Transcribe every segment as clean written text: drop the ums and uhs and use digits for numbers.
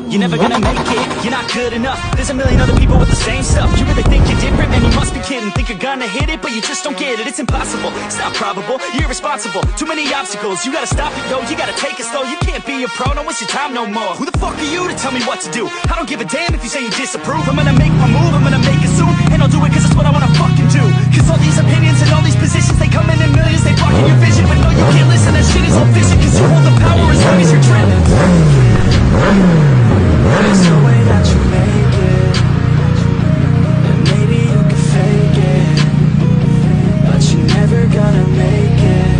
you're never gonna make it. You're not good enough, there's a million other people with the same stuff. You really think you're different? Man, you must be kidding. Think you're gonna hit it, but you just don't get it. It's impossible, it's not probable, you're irresponsible. Too many obstacles, you gotta stop it, yo. You gotta take it slow, you can't be a pro, don't waste your time no more. Who the fuck are you to tell me what to do? I don't give a damn if you say you disapprove. I'm gonna make my move, I'm gonna make it soon, and I'll do it cause it's what I wanna fucking do. Cause all these opinions and all these positions, they come in millions, they blocking your vision. But no, you can't listen, that shit is all fiction. Cause you hold the power as long as you're driven. There's no way that you make it, and maybe you can fake it, but you're never gonna make it.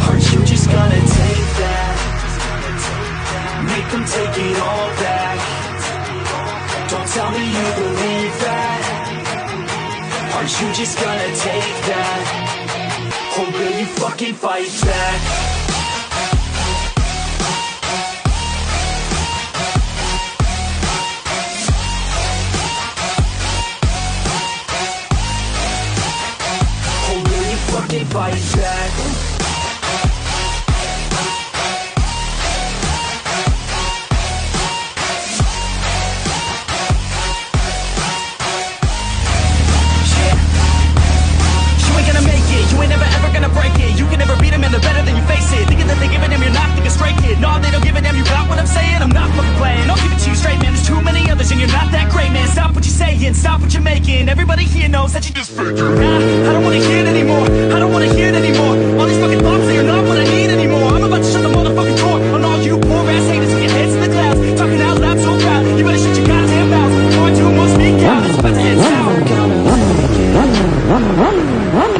Aren't you just gonna take that? Make them take it all back. Don't tell me you believe that. Aren't you just gonna take that? Or will you fucking fight back? Or will you fucking fight back? You ain't never ever gonna break it. You can never beat them and they're better than you face it. Thinking that they giving them, you're not thinking straight, kid. No, they don't give a damn, you got what I'm saying? I'm not fucking playing, I'll give it to you straight, man. There's too many others and you're not that great, man. Stop what you're saying, stop what you're making. Everybody here knows that you just fake it. Nah, I don't wanna hear it anymore, I don't wanna hear it anymore. All these fucking thoughts, they are not what I need anymore. I'm about to shut the motherfucking door on all you poor ass haters with your heads in the clouds. Talking out loud so proud, you better shut your goddamn mouth before I do more speak out. It's about to get sour.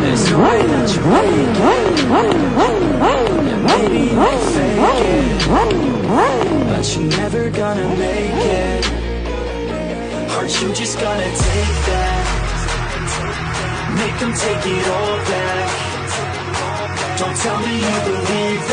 There's no way that you make it, and maybe you can fake it, but you're never gonna make it. Aren't you just gonna take that? Make them take it all back. Don't tell me you believe that.